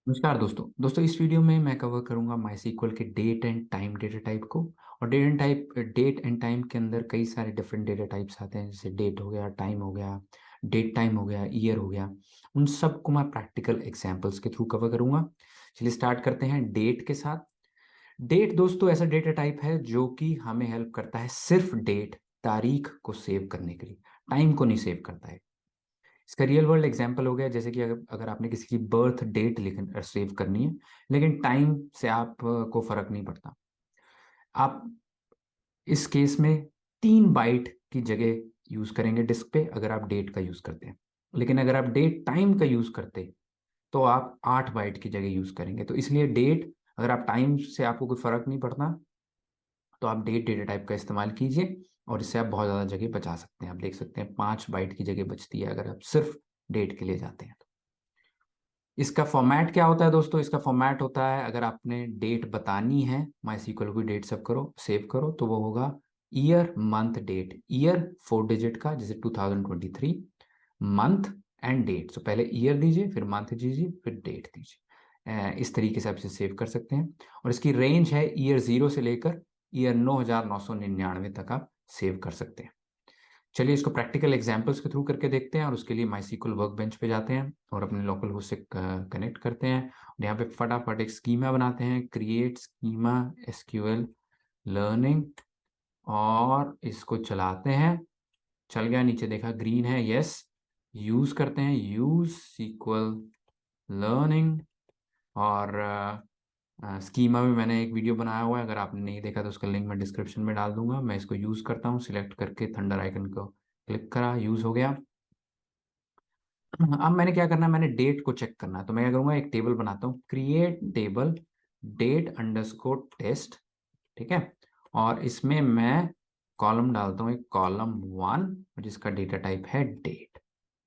नमस्कार दोस्तों इस वीडियो में मैं कवर करूंगा माइस्क्ल के date and time data type को। और डेट एंड टाइम के अंदर कई सारे डिफरेंट डेटा टाइप्स आते हैं, जैसे डेट हो गया, टाइम हो गया, डेट टाइम हो गया, ईयर हो गया। उन सब को मैं प्रैक्टिकल एग्जांपल्स के थ्रू कवर करूंगा। चलिए स्टार्ट करते हैं डेट के साथ। डेट दोस्तों ऐसा डेटा टाइप है जो कि हमें हेल्प करता है सिर्फ डेट, तारीख को सेव करने के लिए, टाइम को नहीं सेव करता है। इसका रियल वर्ल्ड एग्जांपल हो गया, जैसे कि अगर आपने किसी की बर्थ डेट लिख सेव करनी है, लेकिन टाइम से आप को फर्क नहीं पड़ता। आप इस केस में 3 बाइट की जगह यूज करेंगे डिस्क पे, अगर आप डेट का यूज करते हैं। लेकिन अगर आप डेट टाइम का यूज करते तो आप 8 बाइट की जगह यूज करेंगे। तो इसलिए डेट, अगर आप टाइम से आपको कोई फर्क नहीं पड़ता, तो आप डेट डेटा टाइप का इस्तेमाल कीजिए और इससे आप बहुत ज़्यादा जगह बचा सकते हैं। आप देख सकते हैं 5 बाइट की जगह बचती है अगर आप सिर्फ डेट के लिए जाते हैं। इसका फॉर्मेट क्या होता है दोस्तों? इसका फॉर्मेट होता है, अगर आपने डेट बतानी है, माइस्क्ल की डेट सब करो सेव करो, तो वो होगा year month date. Year 4 digit का, जैसे 2023, मंथ एंड डेट। तो पहले ईयर दीजिए, फिर मंथ दीजिए, फिर डेट दीजिए। इस तरीके से आप इसे सेव कर सकते हैं। और इसकी रेंज है ईयर 0 से लेकर ईयर 9999 तक आप सेव कर सकते हैं। चलिए इसको प्रैक्टिकल एग्जांपल्स के थ्रू करके देखते हैं, और उसके लिए माइस्क्ल वर्कबेंच पे जाते हैं और अपने लोकल होस्ट से कनेक्ट करते हैं। और यहाँ पे फटाफट एक स्कीमा बनाते हैं, क्रिएट स्कीमा एसक्यूएल लर्निंग, और इसको चलाते हैं। चल गया, नीचे देखा ग्रीन है, यस। यूज करते हैं, यूज सीक्वल लर्निंग। और स्कीमा में मैंने एक वीडियो बनाया हुआ है, अगर आपने नहीं देखा तो उसका लिंक मैं डिस्क्रिप्शन में डाल दूंगा। मैं इसको यूज करता हूँ, सिलेक्ट करके थंडर आइकन को क्लिक करा, यूज हो गया। अब मैंने क्या करना है, मैंने डेट को चेक करना है, तो मैं क्या करूंगा, एक टेबल बनाता हूँ, create table date underscore test. ठीक है। और इसमें मैं कॉलम डालता हूँ, एक कॉलम 1, जिसका डेटा टाइप है डेट।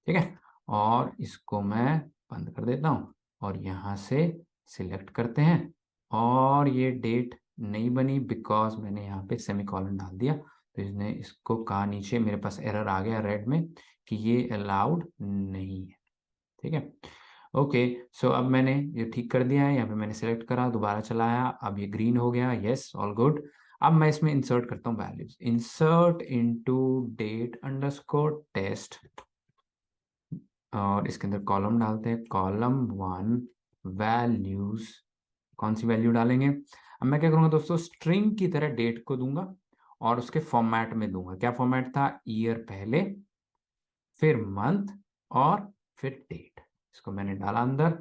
ठीक है। और इसको मैं बंद कर देता हूँ, और यहाँ से सिलेक्ट करते हैं। और ये डेट नहीं बनी बिकॉज मैंने यहाँ पे सेमीकॉलन डाल दिया, तो इसने इसको कहा, नीचे मेरे पास एरर आ गया रेड में कि ये अलाउड नहीं है। ठीक है। ओके। सो अब मैंने ये ठीक कर दिया है, यहाँ पे मैंने सेलेक्ट करा, दोबारा चलाया, अब ये ग्रीन हो गया, यस ऑल गुड। अब मैं इसमें इंसर्ट करता हूँ values, insert into date underscore test. और इसके अंदर कॉलम डालते हैं, कॉलम 1 वैल्यूज। कौन सी वैल्यू डालेंगे? अब मैं क्या करूंगा दोस्तों, स्ट्रिंग की तरह डेट को दूंगा और उसके फॉर्मेट में दूंगा। क्या फॉर्मेट था? ईयर पहले, फिर मंथ, और फिर डेट। इसको मैंने डाला अंदर,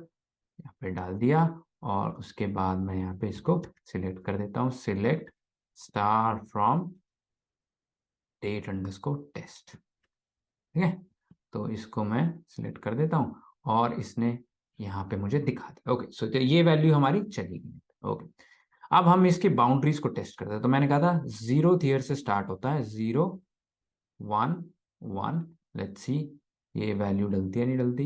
यहाँ पे डाल दिया। और उसके बाद मैं यहाँ पे इसको सिलेक्ट कर देता हूँ, select star from date underscore test. ठीक है। तो इसको मैं सिलेक्ट कर देता हूँ और इसने यहाँ पे मुझे दिखा दिया। ओके, सो तो ये वैल्यू हमारी चली गई। ओके। अब हम इसकी बाउंड्रीज को टेस्ट करते हैं। तो मैंने कहा था 0th ईयर से स्टार्ट होता है, 0 1 1। लेट्स सी ये वैल्यू डलती है नहीं डलती।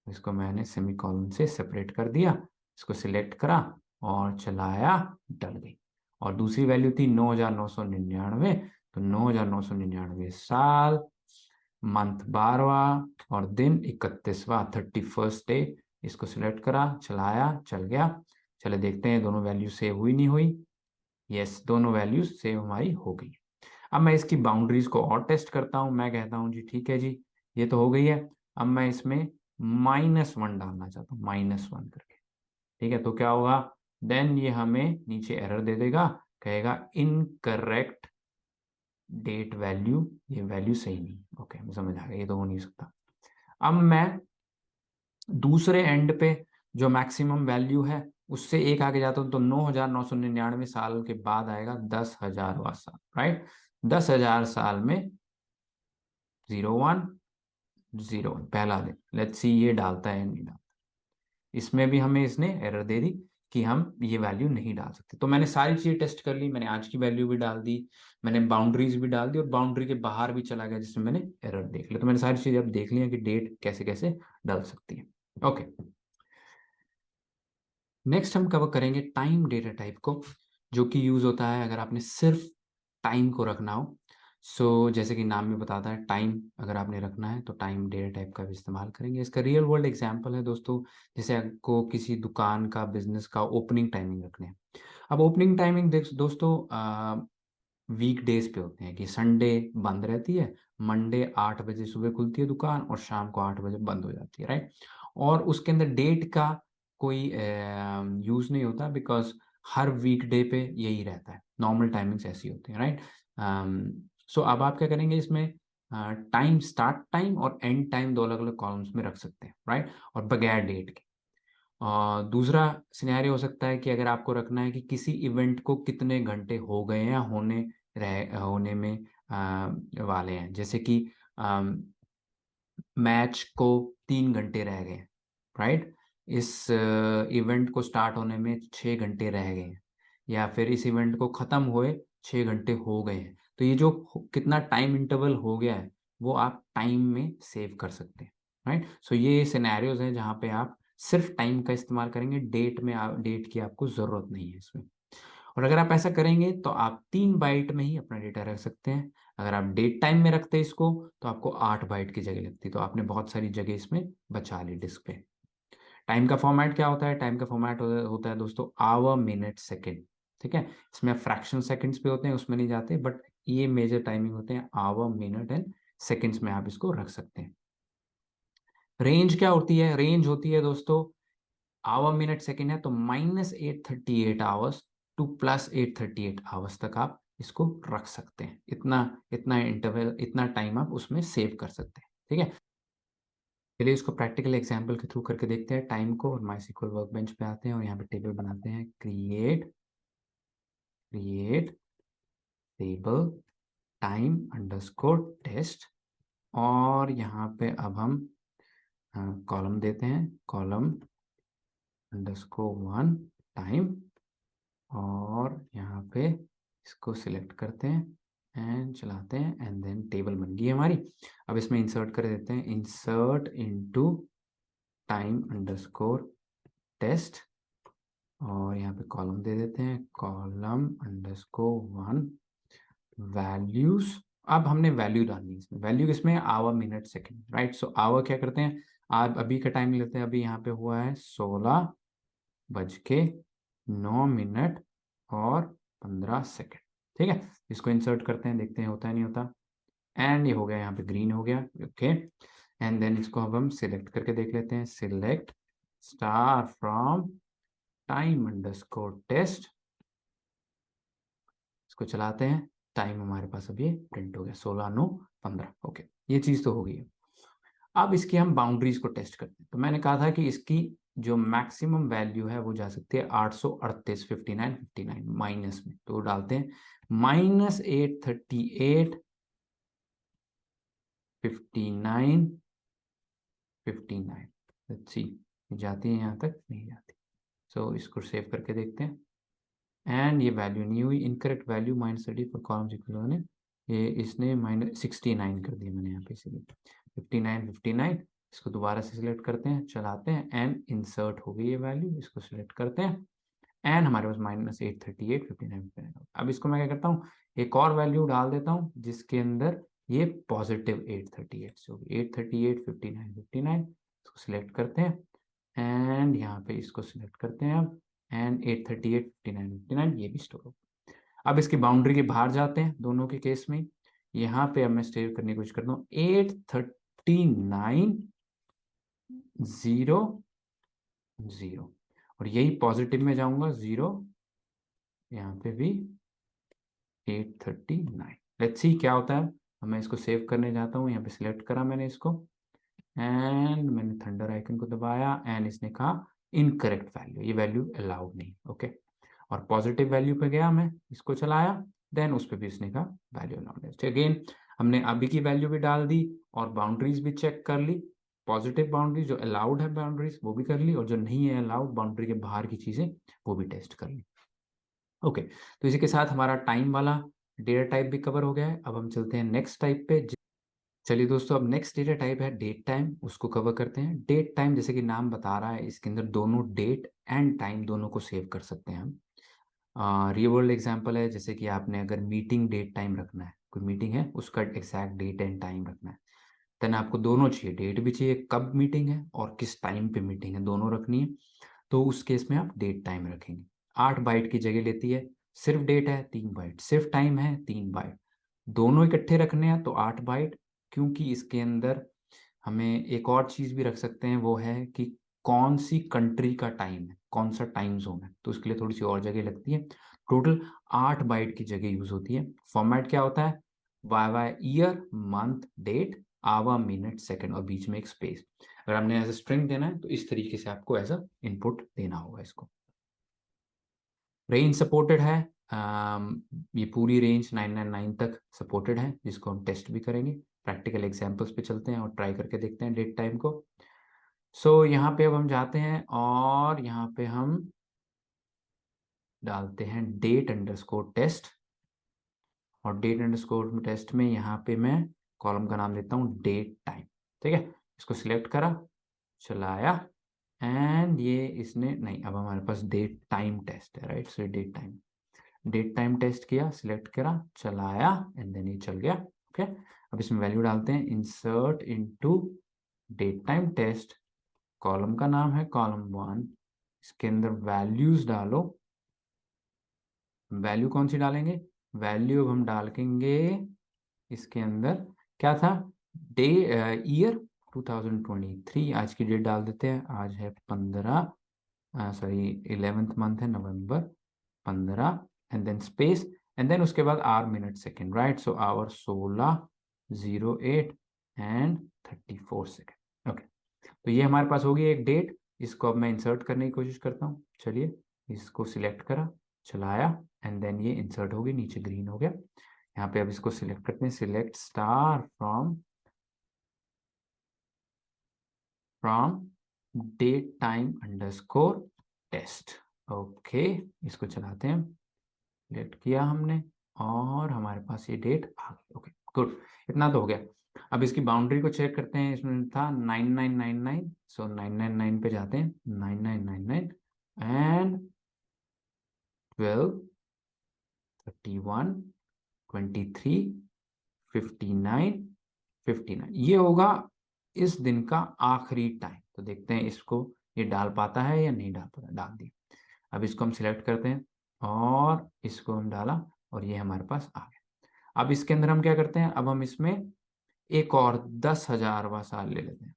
इसको मैंने सेमीकोलन से सेपरेट कर दिया, इसको सिलेक्ट करा और चलाया, डल गई। और दूसरी वैल्यू थी 9999, तो 9999 साल, मंथ 12वां, और दिन 31वां, 31st डे। इसको सिलेक्ट करा, चलाया, चल गया। चले देखते हैं दोनों वैल्यू सेव हुई नहीं हुई। यस, दोनों वैल्यूज सेव हमारी हो गई। अब मैं इसकी बाउंड्रीज को और टेस्ट करता हूं। मैं कहता हूं जी ठीक है जी, ये तो हो गई है। अब मैं इसमें -1 डालना चाहता हूँ, -1 करके। ठीक है, तो क्या होगा, देन ये हमें नीचे एरर दे देगा, कहेगा इनकरेक्ट डेट वैल्यू, ये वैल्यू सही नहीं। ओके, मैं समझ आ गया, ये तो हो नहीं सकता। अब मैं दूसरे एंड पे जो मैक्सिमम वैल्यू है उससे एक आगे जाता हूं, तो 9999 साल के बाद आएगा 10,000वां साल, राइट। 10,000 साल में 01 01 पहला दिन। लेट्स सी ये डालता है या नहीं डालता। इसमें भी हमें इसने एरर दे दी कि हम ये वैल्यू नहीं डाल सकते। तो मैंने सारी चीजें टेस्ट कर ली, मैंने आज की वैल्यू भी डाल दी, मैंने बाउंड्रीज भी डाल दी, और बाउंड्री के बाहर भी चला गया जिसमें मैंने एरर देख लिया। तो मैंने सारी चीजें अब देख ली हैं कि डेट कैसे कैसे डाल सकती है। ओके, नेक्स्ट हम कवर करेंगे टाइम डेटा टाइप को, जो कि यूज होता है अगर आपने सिर्फ टाइम को रखना हो। जैसे कि नाम में बताता है, टाइम अगर आपने रखना है तो टाइम डेटा टाइप का भी इस्तेमाल करेंगे। इसका रियल वर्ल्ड एग्जांपल है दोस्तों, जैसे आपको किसी दुकान का, बिजनेस का ओपनिंग टाइमिंग रखने हैं। अब ओपनिंग टाइमिंग दोस्तों वीक डेज पे होते हैं कि संडे बंद रहती है, मंडे 8 बजे सुबह खुलती है दुकान और शाम को 8 बजे बंद हो जाती है, राइट। और उसके अंदर डेट का कोई यूज़ नहीं होता, बिकॉज हर वीक डे पे यही रहता है, नॉर्मल टाइमिंग्स ऐसी होती हैं, राइट। अब आप क्या करेंगे इसमें, टाइम, स्टार्ट टाइम और एंड टाइम दो अलग अलग कॉलम्स में रख सकते हैं, राइट, और बगैर डेट के। दूसरा सिनेरियो हो सकता है कि अगर आपको रखना है कि किसी इवेंट को कितने घंटे हो गए हैं या होने में वाले हैं, जैसे कि मैच को 3 घंटे रह गए हैं, राइट। इस इवेंट को स्टार्ट होने में 6 घंटे रह गए हैं, या फिर इस इवेंट को ख़त्म हुए 6 घंटे हो गए हैं। तो ये जो कितना टाइम इंटरवल हो गया है वो आप टाइम में सेव कर सकते हैं, राइट। ये सिनेरियोज हैं जहाँ पे आप सिर्फ टाइम का इस्तेमाल करेंगे, डेट की आपको ज़रूरत नहीं है इसमें। और अगर आप ऐसा करेंगे तो आप 3 बाइट में ही अपना डेटा रख सकते हैं। अगर आप डेट टाइम में रखते हैं इसको तो आपको 8 बाइट की जगह लगती, तो आपने बहुत सारी जगह इसमें बचा ली डिस्क पे। टाइम का फॉर्मेट क्या होता है? टाइम का फॉर्मेट होता है दोस्तों आवर, मिनट, सेकेंड, ठीक है। इसमें फ्रैक्शन सेकंड्स पे होते हैं, उसमें नहीं जाते, बट ये मेजर टाइमिंग होते हैं आवर, मिनट एंड सेकंड्स में आप इसको रख सकते हैं। रेंज क्या होती है? रेंज होती है दोस्तों, आवर, मिनट, सेकेंड है तो -838 आवर्स टू +838 आवर्स तक आप इसको रख सकते हैं। इतना इतना इंटरवल, इतना टाइम आप उसमें सेव कर सकते हैं, ठीक है। चलिए इसको प्रैक्टिकल एग्जांपल के थ्रू करके देखते हैं टाइम को, और माइस्क्ल वर्कबेंच पे आते हैं और यहाँ पे टेबल बनाते हैं, create table time underscore test. और यहाँ पे अब हम कॉलम देते हैं, कॉलम अंडरस्कोर 1 टाइम, और यहाँ पे इसको सिलेक्ट करते हैं एंड चलाते हैं, एंड देन टेबल बन गई हमारी। अब इसमें इंसर्ट कर देते हैं, insert into time underscore test, और यहाँ पे कॉलम दे देते हैं, कॉलम अंडरस्कोर 1 वैल्यूज। अब हमने वैल्यू डालनी है इसमें, वैल्यू किसमें? Hour, minute, second, right. Hour क्या करते हैं, आप अभी का टाइम लेते हैं, अभी यहाँ पे हुआ है 16:09 और 15 सेकेंड, ठीक है। इसको इंसर्ट करते हैं, देखते हैं होता है नहीं होता, एंड ये हो गया, यहाँ पे ग्रीन हो गया, ओके। एंड देन इसको अब हम सिलेक्ट करके देख लेते हैं, select star from time underscore test, इसको चलाते हैं, टाइम हमारे पास अब ये प्रिंट हो गया 16:09:15, ओके। ये चीज़ तो हो गई है। अब इसकी हम बाउंड्रीज को टेस्ट करते हैं। तो मैंने कहा था कि इसकी जो मैक्सिमम वैल्यू है वो जा सकती है 838, 59 माइनस में, तो डालते हैं -838 59 59। लेट्स सी जाती है यहाँ तक? नहीं जाती। इसको सेव करके देखते हैं, एंड ये वैल्यू नहीं हुई, incorrect value -30 for columns equal ने, ये इसने -69 कर दिया मैंने यहाँ पे, इसीलिए 59 इसको दोबारा से सिलेक्ट करते हैं, चलाते हैं, एंड इंसर्ट हो गई ये वैल्यू, इसको सिलेक्ट करते हैं, एंड हमारे पास -838 59 अब इसको मैं क्या करता हूँ, एक और वैल्यू डाल देता हूँ जिसके अंदर ये +838 से होगी, 838 59 इसको सिलेक्ट करते हैं, एंड यहाँ पे इसको सिलेक्ट करते हैं अब, एंड 838 59 ये भी स्टोर हो। अब इसकी बाउंड्री के बाहर जाते हैं दोनों के केस में, यहाँ पे अब मैं स्टेव करने की कोशिश करता हूँ 839 0 0, और यही पॉजिटिव में जाऊंगा 0, यहाँ पे भी 839। लेट्स सी क्या होता है। अब मैं इसको सेव करने जाता हूँ, यहाँ पे सिलेक्ट करा मैंने इसको, एंड मैंने थंडर आइकन को दबाया, एंड इसने कहा इनकरेक्ट वैल्यू, ये वैल्यू अलाउड नहीं, ओके। और पॉजिटिव वैल्यू पे गया, मैं इसको चलाया, देन उस पर भी इसने कहा वैल्यू अलाउड है। अगेन हमने अभी की वैल्यू भी डाल दी और बाउंड्रीज भी चेक कर ली, पॉजिटिव बाउंड्रीज जो अलाउड है बाउंड्रीज वो भी कर ली, और जो नहीं है अलाउड बाउंड्री के बाहर की चीजें वो भी टेस्ट कर ली, ओके। तो इसी के साथ हमारा टाइम वाला डेटा टाइप भी कवर हो गया है। अब हम चलते हैं नेक्स्ट टाइप पे। चलिए दोस्तों, अब नेक्स्ट डेटा टाइप है डेट टाइम, उसको कवर करते हैं। डेट टाइम जैसे कि नाम बता रहा है, इसके अंदर दोनों डेट एंड टाइम दोनों को सेव कर सकते हैं हम। रियल वर्ल्ड एग्जांपल है, जैसे कि आपने अगर मीटिंग डेट टाइम रखना है कोई मीटिंग है उसका एग्जैक्ट डेट एंड टाइम रखना है। देन आपको दोनों चाहिए, डेट भी चाहिए कब मीटिंग है और किस टाइम पे मीटिंग है, दोनों रखनी है। तो उस केस में आप डेट टाइम रखेंगे। 8 बाइट की जगह लेती है, सिर्फ डेट है 3 बाइट, सिर्फ टाइम है 3 बाइट, दोनों इकट्ठे रखने हैं तो 8 बाइट। क्योंकि इसके अंदर हमें एक और चीज भी रख सकते हैं, वो है कि कौन सी कंट्री का टाइम है, कौन सा टाइम जोन है, तो उसके लिए थोड़ी सी और जगह लगती है। टोटल 8 बाइट की जगह यूज होती है। फॉर्मेट क्या होता है, Y Y year month date hour minute second और बीच में एक स्पेस। अगर हमने एज ए स्ट्रिंग देना है तो इस तरीके से आपको एज अ इनपुट देना होगा इसको। रेंज सपोर्टेड है, ये पूरी रेंज 999 तक सपोर्टेड है, जिसको हम टेस्ट भी करेंगे। प्रैक्टिकल एग्जांपल्स पे चलते हैं और ट्राई करके देखते हैं डेट टाइम को। सो यहाँ पे अब हम जाते हैं और यहाँ पे हम डालते हैं डेट अंडरस्कोर टेस्ट, और डेट अंडरस्कोर टेस्ट में यहाँ पे मैं कॉलम का नाम देता हूँ डेट टाइम। ठीक है, इसको सिलेक्ट करा, चलाया, एंड ये इसने नहीं, अब हमारे पास डेट टाइम टेस्ट है, राइट। सो डेट टाइम टेस्ट किया, सिलेक्ट करा, चलाया, एंड देन ये चल गया। ओके, अब इसमें वैल्यू डालते हैं, insert into date time test, column का नाम है कॉलम 1, इसके अंदर वैल्यूज डालो। वैल्यू कौन सी डालेंगे, वैल्यू हम डालेंगे इसके अंदर, क्या था, डे ईयर 2023, आज की डेट डाल देते हैं, आज है 11th मंथ है November 15, and then space, and then उसके बाद hour minute second, right. So hour 16:08 and 34 second. Okay, तो ये हमारे पास होगी एक डेट। इसको अब मैं इंसर्ट करने की कोशिश करता हूँ। चलिए, इसको सिलेक्ट करा, चलाया, एंड देन ये इंसर्ट हो गई, नीचे ग्रीन हो गया। यहाँ पे अब इसको सिलेक्ट करते हैं, select star from date time underscore test. Okay, इसको चलाते हैं, सिलेक्ट किया हमने और हमारे पास ये डेट आ गई। ओके गुड, इतना तो हो गया। अब इसकी बाउंड्री को चेक करते हैं, इसमें था 9999, सो 999 पे जाते हैं, 9999 एंड 12 31 23 59 59, ये होगा इस दिन का आखिरी टाइम। तो देखते हैं इसको ये डाल पाता है या नहीं डाल पाता, डाल दिया। अब इसको हम सिलेक्ट करते हैं और इसको हम डाला और ये हमारे पास आ गया। अब इसके अंदर हम क्या करते हैं, अब हम इसमें एक और 10,000वां साल ले लेते हैं,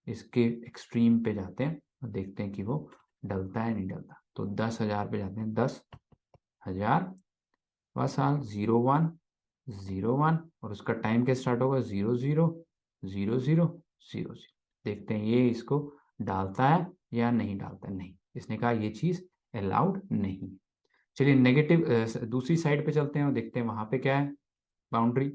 इसके एक्सट्रीम पे जाते हैं और देखते हैं कि वो डलता है नहीं डलता। तो 10,000 पे जाते हैं, 10,000वां साल, 0101, और उसका टाइम क्या स्टार्ट होगा, 000000। देखते हैं ये इसको डालता है या नहीं डालता, नहीं, इसने कहा ये चीज अलाउड नहीं। चलिए नेगेटिव दूसरी साइड पे चलते हैं और देखते हैं वहां पे क्या है बाउंड्री।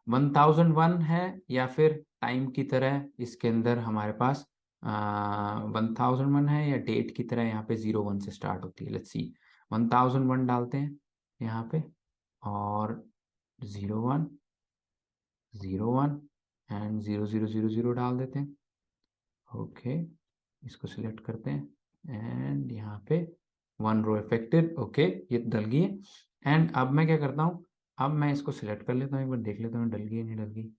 1001 है या फिर टाइम की तरह इसके अंदर हमारे पास 1001 है, या डेट की तरह यहाँ पे 01 से स्टार्ट होती है। लेट्स सी, 1001 डालते हैं यहाँ पे और 01 01 एंड 0000 डाल देते हैं। ओके, इसको सिलेक्ट करते हैं एंड यहाँ पे 1 रो इफेक्टेड। ओके, ये डल गई है। एंड अब मैं क्या करता हूँ, अब मैं इसको सिलेक्ट कर लेता हूँ, एक बार देख लेता हूँ डल गई है नहीं डल गई।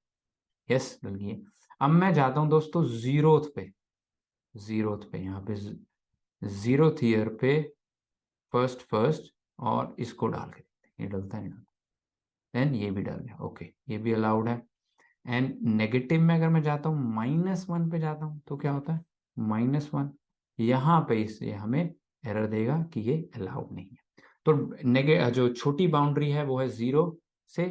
यस, डल गई है। अब मैं जाता हूँ दोस्तों जीरोथ पे यहाँ पे 0th ईयर पे फर्स्ट और इसको डाल के देखते हैं ये डलता है ना, देन ये भी डल गया। ओके, ये भी अलाउड है। एंड नेगेटिव में अगर मैं जाता हूँ -1 पे जाता हूँ तो क्या होता है, -1, यहाँ पे इससे हमें एरर देगा कि ये अलाउड नहीं है। तो जो छोटी बाउंड्री है वो है 0 से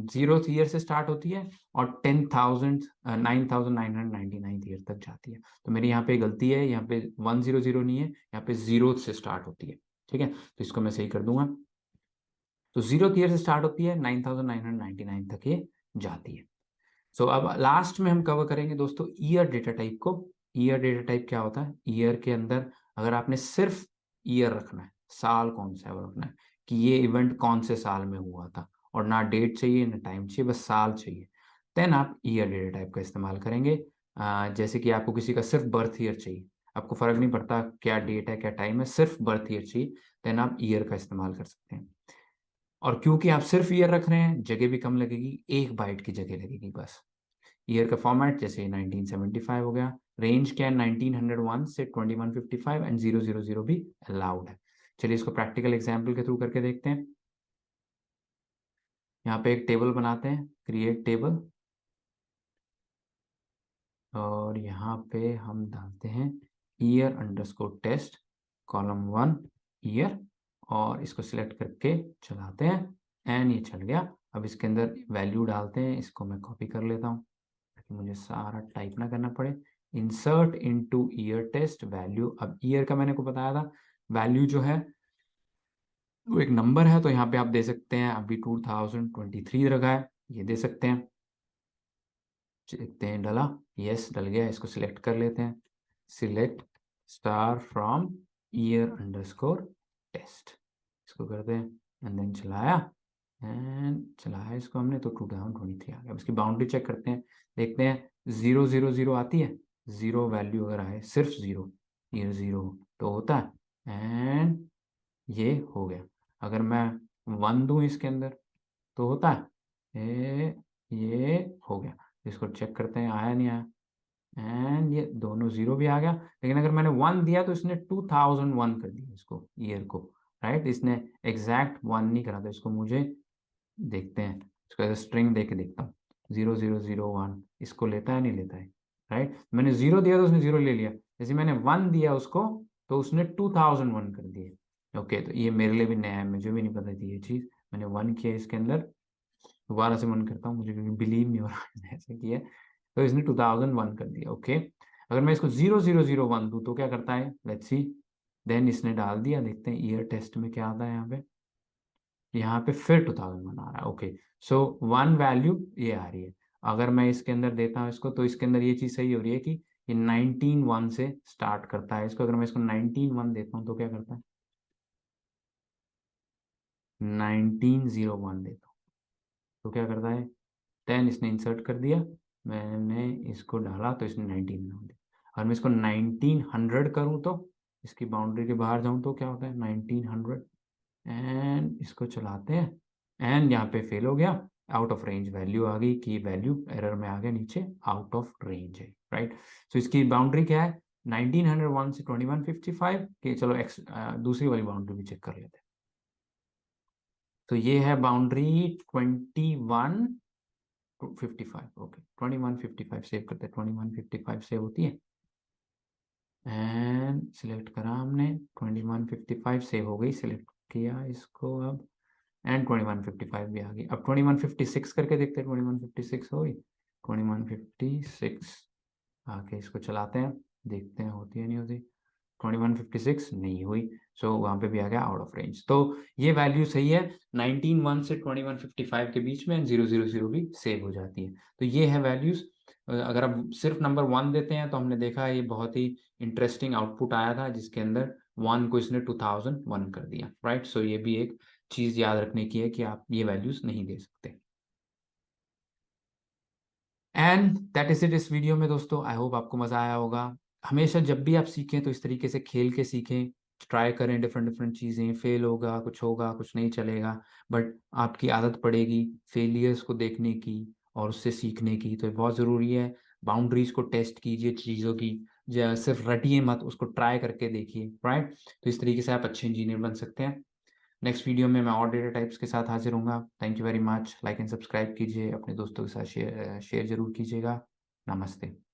0th ईयर से स्टार्ट होती है और 9,999 ईयर तक जाती है। तो मेरी यहाँ पे गलती है, यहाँ पे 100 नहीं है, यहाँ पे 0 से स्टार्ट होती है। ठीक है, तो इसको मैं सही कर दूंगा। तो 0th ईयर से स्टार्ट होती है, 9,999 तक ये जाती है। सो अब लास्ट में हम कवर करेंगे दोस्तों ईयर डेटा टाइप को। ईयर डेटा टाइप क्या होता है, ईयर के अंदर अगर आपने सिर्फ ईयर रखना है, साल कौन सा है वो रखना है, कि ये इवेंट कौन से साल में हुआ था, और ना डेट चाहिए ना टाइम चाहिए, बस साल चाहिए, देन आप ईयर डेटा टाइप का इस्तेमाल करेंगे। जैसे कि आपको किसी का सिर्फ बर्थ ईयर चाहिए, आपको फर्क नहीं पड़ता क्या डेट है क्या टाइम है, सिर्फ बर्थ ईयर चाहिए, देन आप ईयर का इस्तेमाल कर सकते हैं। और क्योंकि आप सिर्फ ईयर रख रहे हैं, जगह भी कम लगेगी, 1 बाइट की जगह लगेगी बस। ईयर का फॉर्मेट जैसे 1975 हो गया, रेंज क्या है 1901 से 2155 एंड 000 भी अलाउड है। चलिए इसको प्रैक्टिकल एग्जाम्पल के थ्रू करके देखते हैं। यहाँ पे एक टेबल बनाते हैं, क्रिएट टेबल, और यहाँ पे हम डालते हैं year underscore test column 1 year, और इसको सिलेक्ट करके चलाते हैं एंड ये चल गया। अब इसके अंदर वैल्यू डालते हैं, इसको मैं कॉपी कर लेता हूँ ताकि मुझे सारा टाइप ना करना पड़े। Insert into year test value, अब ईयर का मैंने को बताया था वैल्यू जो है वो एक नंबर है, तो यहाँ पे आप दे सकते हैं, अभी 2023 रखा है, ये दे सकते हैं। देखते हैं डला, यस डल गया। इसको सिलेक्ट कर लेते हैं, select star from year underscore test, इसको करते हैं एंड देन चलाया, एंड चलाया इसको हमने तो 2023 आ गया। इसकी बाउंड्री चेक करते हैं, देखते हैं 000 आती है, 0 वैल्यू अगर आए, सिर्फ 0, ये 0 तो होता है, एंड ये हो गया। अगर मैं 1 दूं इसके अंदर तो होता है, ये हो गया। इसको चेक करते हैं आया नहीं आया, एंड ये दोनों 0 भी आ गया। लेकिन अगर मैंने 1 दिया तो इसने 2001 कर दिया इसको, ईयर को, राइट। इसने एग्जैक्ट 1 नहीं करा, तो इसको मुझे देखते हैं, इसको स्ट्रिंग दे के देखता हूँ, 0001 इसको लेता है नहीं लेता है, राइट। मैंने 0 दिया तो उसने 0 ले लिया, जैसे मैंने 1 दिया उसको तो उसने 2001 कर दिया। ओके, तो ये मेरे लिए भी नया है, मुझे भी नहीं पता थी ये चीज़। मैंने 1 किया इसके अंदर, दोबारा से 1 करता हूँ, मुझे क्योंकि बिलीव नहीं हो रहा है ऐसे किया, तो इसने 2001 कर दिया। ओके, अगर मैं इसको 0001 दूँ तो क्या करता है, लेट्स सी। देन इसने डाल दिया, देखते हैं ईयर टेस्ट में क्या आता है। यहाँ पे फिर 2001 आ रहा है। ओके, सो 1 वैल्यू ये आ रही है। अगर मैं इसके अंदर देता हूँ इसको, तो इसके अंदर ये चीज़ सही हो रही है कि ये 19 1 से स्टार्ट करता है इसको। अगर मैं इसको 19 1 देता हूँ तो क्या करता है, 1901 देता हूँ तो क्या करता है, 10 इसने इंसर्ट कर दिया, मैंने इसको डाला तो इसने 19 बना दिया। अगर मैं इसको 1900 करूँ तो, इसकी बाउंड्री के बाहर जाऊँ तो क्या होता है, 1900, एंड इसको चलाते हैं, एंड यहाँ पे फेल हो गया, आउट ऑफ रेंज वैल्यू आ गई कि वैल्यू एरर में आ गया नीचे, आउट ऑफ रेंज है, राइट। सो इसकी बाउंड्री क्या है, 1901 से 2155 के, चलो दूसरी वाली बाउंड्री भी चेक कर लेते हैं। तो ये है बाउंड्री 2155। ओके, 2155 सेव करते हैं, 2155 सेव होती है, एंड सिलेक्ट करा हमने, 2155 सेव हो गई, सिलेक्ट किया इसको अब, एंड 2155 भी आ गई। अब 2156 करके देखते हैं, 2156 हो गई, 2156 आके इसको चलाते हैं, देखते हैं होती है नहीं होती, 2156 नहीं हुई, सो वहाँ पे भी आ गया आउट ऑफ रेंज। तो ये वैल्यू सही है, 191 से 2155 के बीच में 000 भी सेव हो जाती है। तो ये है वैल्यूज। अगर आप सिर्फ नंबर 1 देते हैं तो हमने देखा ये बहुत ही इंटरेस्टिंग आउटपुट आया था, जिसके अंदर 1 को इसने 2001 कर दिया, राइट। सो ये भी एक चीज याद रखने की है कि आप ये वैल्यूज नहीं दे सकते। एंड दैट इज इट इस वीडियो में दोस्तों, आई होप आपको मजा आया होगा। हमेशा जब भी आप सीखें तो इस तरीके से खेल के सीखें, ट्राई करें डिफरेंट डिफरेंट चीज़ें, फेल होगा कुछ नहीं चलेगा, बट आपकी आदत पड़ेगी फेलियर्स को देखने की और उससे सीखने की, तो ये बहुत ज़रूरी है। बाउंड्रीज को टेस्ट कीजिए चीज़ों की, सिर्फ रटिए मत, उसको ट्राई करके देखिए, राइट। तो इस तरीके से आप अच्छे इंजीनियर बन सकते हैं। नेक्स्ट वीडियो में मैं और डेटा टाइप्स के साथ हाजिर हूँगा। Thank you very much, like and subscribe कीजिए, अपने दोस्तों के साथ शेयर जरूर कीजिएगा। नमस्ते।